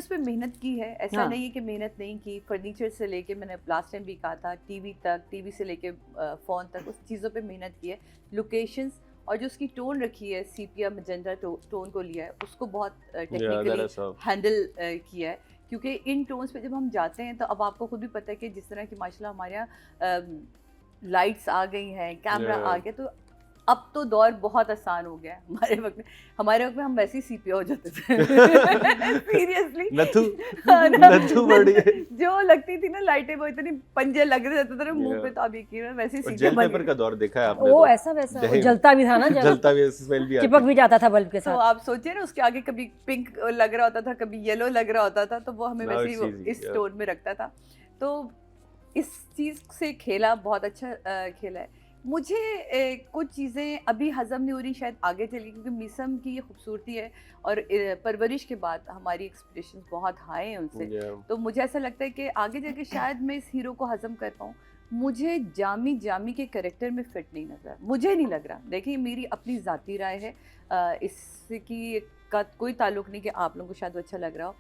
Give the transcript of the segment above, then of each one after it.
उस पर मेहनत की है, ऐसा हाँ। नहीं है कि मेहनत नहीं की। फर्नीचर से लेके, मैंने लास्ट टाइम भी कहा था, टीवी तक, टीवी से लेके फ़ोन तक, उस चीज़ों पे मेहनत की है। लोकेशंस और जो उसकी टोन रखी है, सीपिया मैजेंटा टोन को लिया है, उसको बहुत टेक्निकली हैंडल किया है। क्योंकि इन टोन्स पे जब हम जाते हैं तो अब आपको खुद भी पता है कि जिस तरह की माशाल्लाह हमारे यहाँ लाइट्स आ गई हैं, कैमरा आ गया, तो अब तो दौर बहुत आसान हो गया है। हमारे वक्त में हम वैसे ही सीपिया हो जाते थे सीरियसली नथु बड़ी जो लगती थी ना लाइटें, वो इतनी पंजे लग रहे थे ना मुंह पे, तो अब यकीन वैसे ही जेल पेपर का दौर देखा है आपने? वो ऐसा वैसा जलता भी था ना, जलता भी, स्मेल भी आती, चिपक भी जाता था बल्ब के साथ। तो आप सोचिए ना, उसके आगे कभी पिंक लग रहा होता था, कभी येलो लग रहा होता था, तो वो हमें वैसे ही इस टोन में रखता था। तो इस चीज़ से खेला, बहुत अच्छा खेला है। मुझे कुछ चीज़ें अभी हज़म नहीं हो रही, शायद आगे चली, क्योंकि मीसम की ये खूबसूरती है और परवरिश के बाद हमारी एक्सपेक्टेशंस बहुत हाई हैं उनसे। तो मुझे ऐसा लगता है कि आगे जाके शायद मैं इस हीरो को हज़म कर पाऊँ। मुझे जामी के कैरेक्टर में फिट नहीं नज़र, मुझे नहीं लग रहा। देखिए, मेरी अपनी ज़ाती राय है, इसकी का कोई ताल्लुक़ नहीं कि आप लोगों को शायद वो अच्छा लग रहा हो।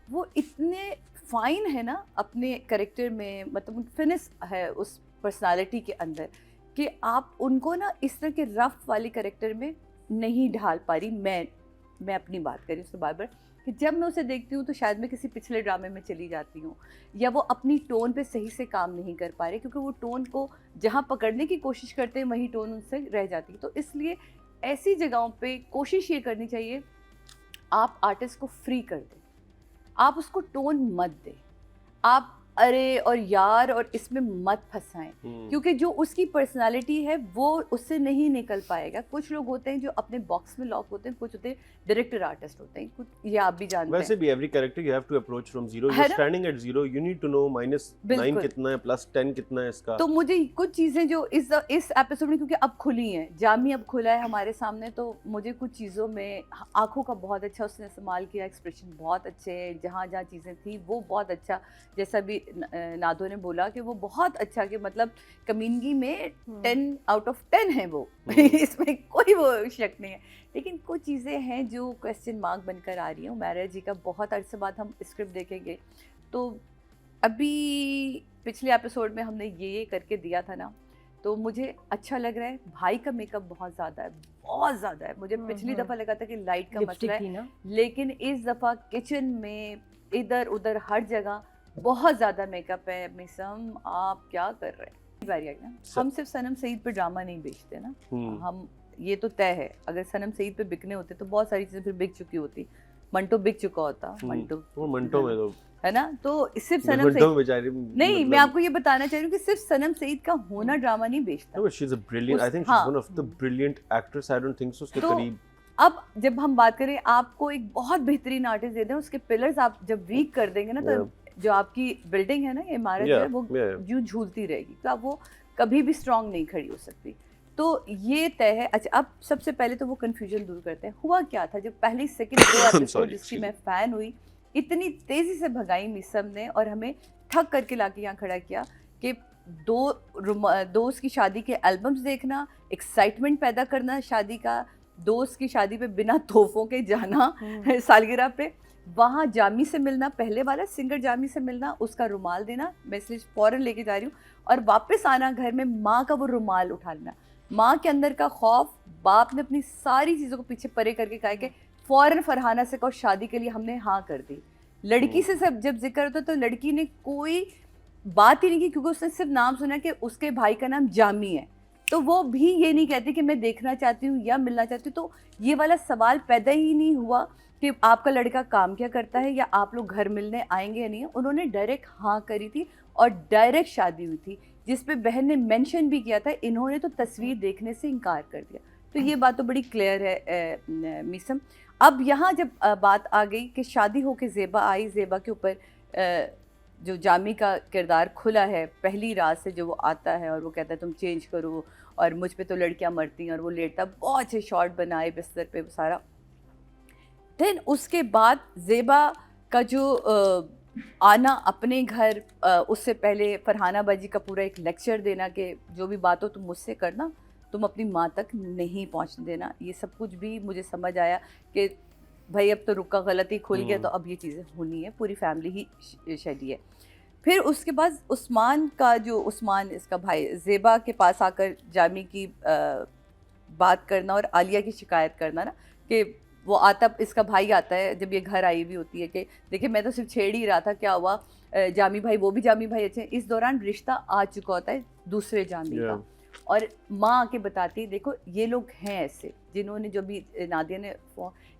वो इतने फाइन है ना अपने कैरेक्टर में, मतलब फिनिश है उस पर्सनालिटी के अंदर, कि आप उनको ना इस तरह के रफ वाले कैरेक्टर में नहीं ढाल पा रही। मैं अपनी बात करी उसके बार कि जब मैं उसे देखती हूँ तो शायद मैं किसी पिछले ड्रामे में चली जाती हूँ, या वो अपनी टोन पे सही से काम नहीं कर पा रहे, क्योंकि वो टोन को जहाँ पकड़ने की कोशिश करते हैं वही टोन उनसे रह जाती है। तो इसलिए ऐसी जगहों पे कोशिश ये करनी चाहिए, आप आर्टिस्ट को फ्री कर दें, आप उसको टोन मत दें, आप अरे और यार और इसमें मत फंसाएं, क्योंकि जो उसकी पर्सनालिटी है वो उससे नहीं निकल पाएगा। कुछ लोग होते हैं जो अपने बॉक्स में लॉक होते हैं, कुछ होते हैं डायरेक्टर आर्टिस्ट होते हैं, कुछ ये आप भी जानते हैं। वैसे भी every character you have to approach from zero, you are standing at zero, you need to know -9 कितना है, +10 कितना है इसका। तो मुझे कुछ चीज़ें जो इस एपिसोड में, क्योंकि अब खुली हैं, जामी अब खुला है हमारे सामने, तो मुझे कुछ चीज़ों में आंखों का बहुत अच्छा उसने इस्तेमाल किया, एक्सप्रेशन बहुत अच्छे हैं, जहाँ जहाँ चीज़ें थी वो बहुत अच्छा, जैसा भी नादो ने बोला कि वो बहुत अच्छा, कि मतलब कमीनगी में 10 आउट ऑफ 10 है वो इसमें कोई वो शक नहीं है। लेकिन कुछ चीज़ें हैं जो क्वेश्चन मार्क बनकर आ रही हैं। उमैरा जी का बहुत अरसे बाद हम स्क्रिप्ट देखेंगे, तो अभी पिछले एपिसोड में हमने ये करके दिया था ना, तो मुझे अच्छा लग रहा है। भाई का मेकअप बहुत ज़्यादा है, बहुत ज़्यादा है। मुझे पिछली दफ़ा लगा था कि लाइट का मसला है, लेकिन इस दफ़ा किचन में इधर उधर हर जगह बहुत ज़्यादा मेकअप है। मिसम, आप क्या कर रहे हैं? हम सिर्फ सनम सईद पे ड्रामा नहीं बेचते ना, हम ये तो तय है, अगर सनम सईद पे बिकने होते तो बहुत सारी चीज़ें फिर बिक चुकी होती। मंटो बिक चुका होता, मंटो में तो है ना, तो सिर्फ सनम सईद नहीं, मैं आपको ये बताना चाह रही हूँ कि सिर्फ सनम सईद का होना ड्रामा नहीं बेचता। No, she's a brilliant, I think she's one of the brilliant actress, I don't think so उसके करीब। अब जब हम बात करें, आपको एक बहुत बेहतरीन आर्टिस्ट दे दें, उसके पिलर्स आप जब वीक कर देंगे ना, तो जो आपकी बिल्डिंग है ना, ये इमारत है, वो यूं झूलती रहेगी, तो अब वो कभी भी स्ट्रांग नहीं खड़ी हो सकती। तो ये तय है। अच्छा, अब सबसे पहले तो वो कंफ्यूजन दूर करते हैं। हुआ क्या था जब पहली सेकंड एपिसोड जिसकी मैं फ़ैन हुई, इतनी तेज़ी से भगाई मिसम ने और हमें ठग करके लाके यहाँ खड़ा किया कि दोस्त की शादी के एल्बम्स देखना, एक्साइटमेंट पैदा करना शादी का, दोस्त की शादी पे बिना तोहफों के जाना सालगिरह पे, वहाँ जामी से मिलना, पहले वाला सिंगर जामी से मिलना, उसका रुमाल देना, मैं इसलिए फ़ौरन लेके जा रही हूँ, और वापस आना घर में, माँ का वो रुमाल उठा लेना। माँ के अंदर का खौफ, बाप ने अपनी सारी चीज़ों को पीछे परे करके कहा कि फ़ौरन फरहाना से कहो शादी के लिए हमने हाँ कर दी। लड़की से सब जब जिक्र होता तो लड़की ने कोई बात ही नहीं की, क्योंकि उसने सिर्फ नाम सुना कि उसके भाई का नाम जामी है, तो वो भी ये नहीं कहती कि मैं देखना चाहती हूँ या मिलना चाहती हूँ। तो ये वाला सवाल पैदा ही नहीं हुआ कि आपका लड़का काम क्या करता है या आप लोग घर मिलने आएंगे या नहीं। उन्होंने डायरेक्ट हाँ करी थी और डायरेक्ट शादी हुई थी, जिस पे बहन ने मेंशन भी किया था, इन्होंने तो तस्वीर देखने से इनकार कर दिया। तो ये बात तो बड़ी क्लियर है मिसम। अब यहाँ जब बात आ गई कि शादी होके ज़ेबा आई, ज़ेबा के ऊपर जो जामी का किरदार खुला है पहली रात से, जो वो आता है और वो कहता है तुम चेंज करो और मुझ पे तो लड़कियाँ मरती हैं, और वो लेटता, बहुत अच्छे शॉट बनाए बिस्तर पे सारा। देन उसके बाद ज़ेबा का जो आना अपने घर, उससे पहले फरहाना बाजी का पूरा एक लेक्चर देना कि जो भी बात हो तुम मुझसे करना, तुम अपनी माँ तक नहीं पहुँचने देना। ये सब कुछ भी मुझे समझ आया कि भाई अब तो रुका गलती खुल गया तो अब ये चीज़ें होनी है, पूरी फैमिली ही शैली है। फिर उसके बाद उस्मान इसका भाई ज़ेबा के पास आकर जामी की बात करना और आलिया की शिकायत करना ना, कि वो आता, इसका भाई आता है जब ये घर आई हुई होती है कि देखिए मैं तो सिर्फ छेड़ ही रहा था, क्या हुआ, जामी भाई, वो भी जामी भाई अच्छे हैं। इस दौरान रिश्ता आ चुका होता है दूसरे जामी का, और माँ आके बताती, देखो ये लोग हैं ऐसे जिन्होंने, जो भी नादिया ने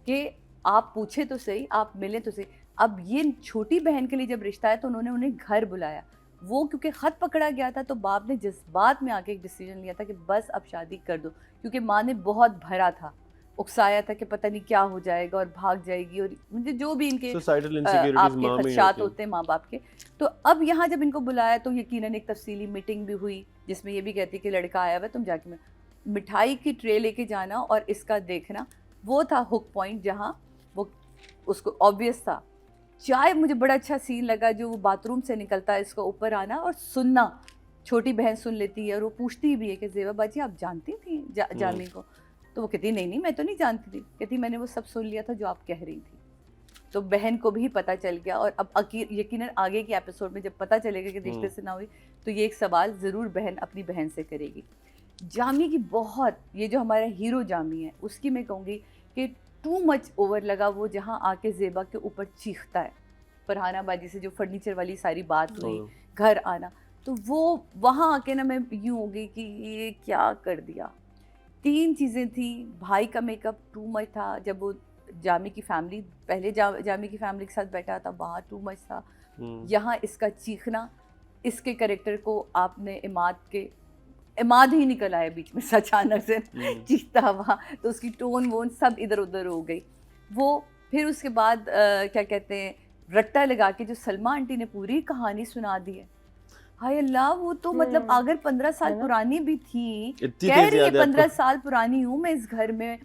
कि आप पूछे तो सही, आप मिले तो सही। अब ये छोटी बहन के लिए जब रिश्ता है तो उन्होंने उन्हें घर बुलाया, वो क्योंकि ख़त पकड़ा गया था तो बाप ने जज्बात में आके एक डिसीजन लिया था कि बस अब शादी कर दो, क्योंकि माँ ने बहुत भरा था, उकसाया था कि पता नहीं क्या हो जाएगा और भाग जाएगी, और मुझे जो भी इनके आपके खदशात होते हैं माँ बाप के। तो अब यहाँ जब इनको बुलाया तो यकीनन एक तफसीली मीटिंग भी हुई, जिसमें ये भी कहती कि लड़का आया हुआ, तुम जाके मिठाई की ट्रे लेके जाना और इसका देखना, वो था हुक पॉइंट जहाँ वो उसको ऑब्वियस था। चाय, मुझे बड़ा अच्छा सीन लगा जो वो बाथरूम से निकलता है, इसका ऊपर आना और सुनना, छोटी बहन सुन लेती है और वो पूछती भी है कि ज़ेबा बाजी आप जानती थी जामी को? तो वो कहती नहीं मैं तो नहीं जानती थी, कहती मैंने वो सब सुन लिया था जो आप कह रही थी। तो बहन को भी पता चल गया, और अब यकीनन आगे के एपिसोड में जब पता चलेगा कि रिश्ते से ना हुई तो ये एक सवाल ज़रूर बहन अपनी बहन से करेगी। जामी की बहुत, ये जो हमारा हीरो जामी है उसकी मैं कहूँगी कि टू मच ओवर लगा वो, जहाँ आके ज़ेबा के ऊपर चीखता है, फरहाना बाजी से जो फर्नीचर वाली सारी बात हुई, घर आना, तो वो वहाँ आके ना मैं यूँ हो गई कि ये क्या कर दिया। 3 चीज़ें थी, भाई का मेकअप टू मच था, जब वो जामी की फैमिली पहले जामी की फैमिली के साथ बैठा था वहाँ टू मच था, यहाँ इसका चीखना, इसके कैरेक्टर को आपने इमाद ही निकल आया बीच में अचानक से चीखता हुआ, तो उसकी टोन वोन सब इधर उधर हो गई वो। फिर उसके बाद क्या कहते हैं, रट्टा लगा के जो सलमा आंटी ने पूरी कहानी सुना दी है, हाय अल्लाह, वो तो मतलब अगर 15 साल पुरानी भी थी, कह रही है 15 साल पुरानी हूँ मैं इस घर में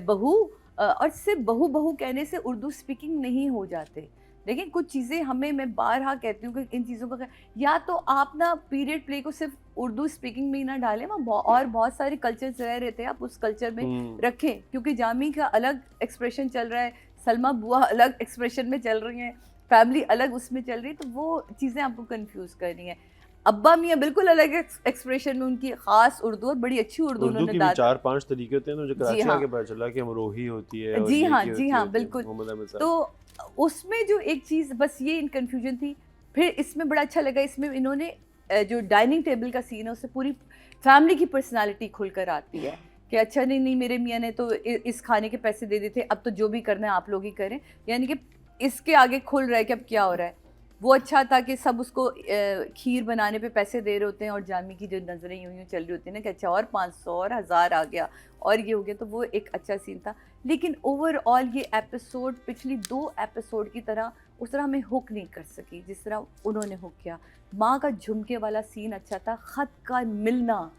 बहू, और सिर्फ बहू कहने से उर्दू स्पीकिंग नहीं हो जाते। लेकिन कुछ चीज़ें हमें, मैं बारहा कहती हूँ कि इन चीज़ों का, या तो आप ना पीरियड प्ले को सिर्फ उर्दू स्पीकिंग में ही ना डालें, वहाँ और बहुत सारे कल्चर्स रह रहे थे, आप उस कल्चर में रखें, क्योंकि जामी का अलग एक्सप्रेशन चल रहा है, सलमा बुआ अलग एक्सप्रेशन में चल रही हैं, फैमिली अलग उसमें चल रही है, तो वो चीज़ें आपको कंफ्यूज कर रही हैं। अब्बा मियाँ बिल्कुल अलग एक्सप्रेशन में, उनकी खास उर्दू और बड़ी अच्छी उर्दू उन्होंने दाद, 4-5 तरीके होते हैं, मुझे कराची आके पता चला कि अमरोही होती है, जी हाँ बिल्कुल। तो उसमें जो एक चीज़ बस ये इन कन्फ्यूजन थी। फिर इसमें बड़ा अच्छा लगा, इसमें इन्होंने जो डाइनिंग टेबल का सीन है उससे पूरी फैमिली की पर्सनालिटी खुलकर आती है कि अच्छा नहीं मेरे मियाँ ने तो इस खाने के पैसे दे दिए थे, अब तो जो भी करना है आप लोग ही करें, यानी कि इसके आगे खुल रहा है कि अब क्या हो रहा है। वो अच्छा था कि सब उसको खीर बनाने पे पैसे दे रहे होते हैं और जामी की जो नज़रें यूँ चल रही होती हैं ना कि अच्छा और 500 और 1000 आ गया और ये हो गया, तो वो एक अच्छा सीन था। लेकिन ओवरऑल ये एपिसोड पिछली 2 एपिसोड की तरह उस तरह हमें हुक नहीं कर सकी जिस तरह उन्होंने हुक किया। माँ का झुमके वाला सीन अच्छा था, ख़त का मिलना,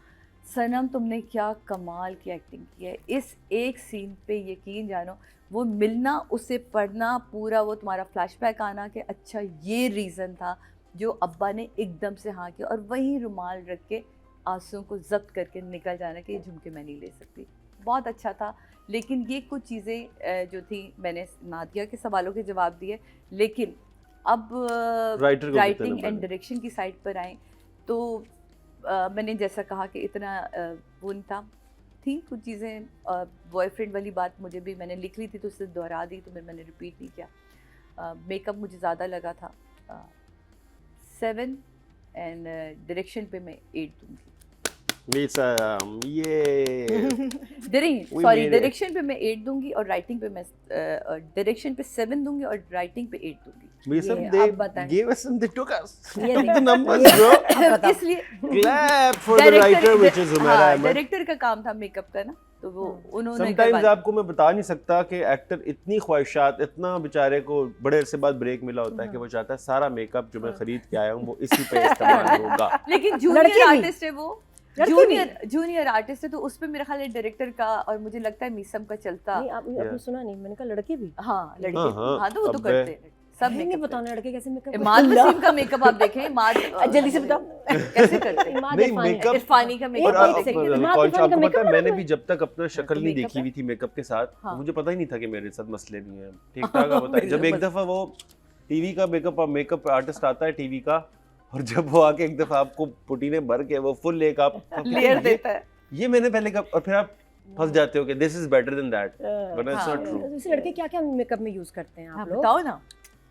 सनम तुमने क्या कमाल की एक्टिंग की है इस एक सीन पे, यकीन जानो वो मिलना, उसे पढ़ना पूरा, वो तुम्हारा फ्लैशबैक आना कि अच्छा ये रीज़न था जो अब्बा ने एकदम से हाँ किया, और वहीं रुमाल रख के आंसुओं को जब्त करके निकल जाना कि ये झुमके मैं नहीं ले सकती, बहुत अच्छा था। लेकिन ये कुछ चीज़ें जो थी मैंने नादिया के सवालों के जवाब दिए, लेकिन अब राइटिंग एंड डायरेक्शन की साइड पर आए तो मैंने जैसा कहा कि इतना वो नहीं था, थी कुछ चीज़ें, बॉयफ्रेंड वाली बात मुझे भी मैंने लिख ली थी तो उससे दोहरा दी, तो मैंने रिपीट नहीं किया। मेकअप मुझे ज़्यादा लगा था 7 एंड डायरेक्शन पे मैं 8 दूँगी। डायरेक्शन पे मैं 8 दूंगी और राइटिंग पे मैं डायरेक्शन पे 7 दूंगी और राइटिंग पे 8 दूंगी। डायरेक्टर का काम था मेकअप का ना, तो वो उन्होंने समटाइम्स आपको मैं बता नहीं सकता कि एक्टर इतनी ख्वाहिशात, इतना बेचारे को बड़े अरसे बाद ब्रेक मिला होता है कि वो चाहता है सारा मेकअप जो मैं खरीद के आया हूँ वो इसी पे इस्तेमाल होगा। लेकिन जूनियर आर्टिस्ट है वो, जूनियर आर्टिस्ट है, तो उस पे मेरा ख्याल है डायरेक्टर का और मुझे लगता है मीसम का चलता। नहीं आपने सुना नहीं, मैंने कहा लड़के भी, हाँ लड़के हाँ तो वो तो करते हैं, सब नहीं makeup बताओ ना लड़के कैसे मेकअप इमाद वसीम का मेकअप आप देखें, इमाद जल्दी से बताओ कैसे करते हैं? इमाद नहीं, इरफानी। makeup- इरफानी का और मेकअप एक आप second, देखें। इमाद कौन इरफानी आपको का पता makeup है, मैंने अलग भी जब तक अपना शक्ल नहीं makeup देखी हुई थी मेकअप के साथ, हाँ। मुझे पता ही नहीं था कि मेरे साथ मसले नहीं है, ठीक ठाक होता है। जब एक दफा वो टीवी का मेकअप आर्टिस्ट आता है टीवी का, और जब वो आके एक दफा आपको पुटी ने भर के वो फुल एक आप लेयर देता है। ये मैंने पहले कहा, और फिर आप फंस जाते हो कि this is better than that, but it's हाँ। Not true. वैसे लड़के क्या क्या मेकअप में यूज करते हैं हाँ, आप लोग? बताओ ना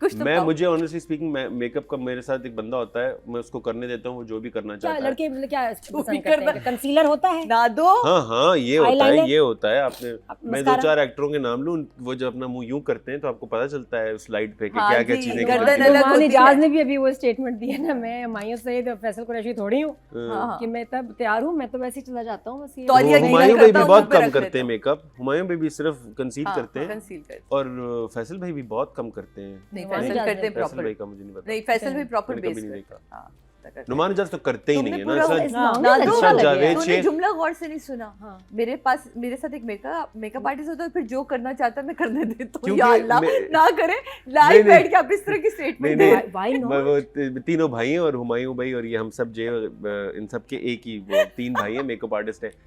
कुछ तो बताओ। मुझे ऑनेस्टली स्पीकिंग मेकअप का मेरे साथ एक बंदा होता है, मैं उसको करने देता हूँ वो जो भी करना क्या चाहता है। लड़के क्या भी पसंद करते करना- हैं? कंसीलर होता है? ना दो हाँ ये होता है, Eyeliner? ये होता है। आपने मैं mascara? 2-4 एक्टरों के नाम लूं, वो जब अपना मुंह यूं करते हैं तो आपको पता चलता है उस लाइट पे कि हाँ क्या क्या जी, चीजें गर्दन करती हैं। अलग होती इजाज है। ने भी अभी वो स्टेटमेंट दिया ना, मैं हुमायूं सईद और फैसल कुरैशी थोड़ी हूँ हाँ, कि मैं तब तैयार हूँ, मैं तो वैसे ही चला जाता हूँ बस ये। तो ये हुमायूं करता भाई भी हूँ, बहुत मुंह पे कम रख करते लेता हैं हूँ। मेकअप, हुमायूं भाई भी सिर्फ कंसील हाँ, करते हैं, कंसील करते हैं। और फैसल भाई भी बहुत कम करते हैं। नहीं नुमान फैसल इजाज करते हैं ने- फैसल प्रॉपर। भाई का मुझे नहीं पता, नहीं फैसल भी प्रॉपर मैंने बेस कभी नहीं करते देखा। हैं। हाँ, करते हैं। नुमान इजाज तो करते ही तुमने नहीं है ना, पूरा ऐसा इस्लाम ना में दो, अच्छा लगे जावेद तूने शेख- जुमला गौर से नहीं सुना। हाँ। मेरे साथ एक मेकअप आर्टिस्ट होता है, फिर जो करना चाहता है मैं करने देता हूँ। क्योंकि या अल्लाह मैं- ना करे नहीं, लाइव नहीं। बैठ के आप इस तरह की स्टेटमेंट नहीं, दे। नहीं। Why not? वो तीनों भाई हैं, और हुमायूं भाई और ये हम सब जो इन सब के एक ही वो 3 भाई हैं, मेकअप आर्टिस्ट हैं।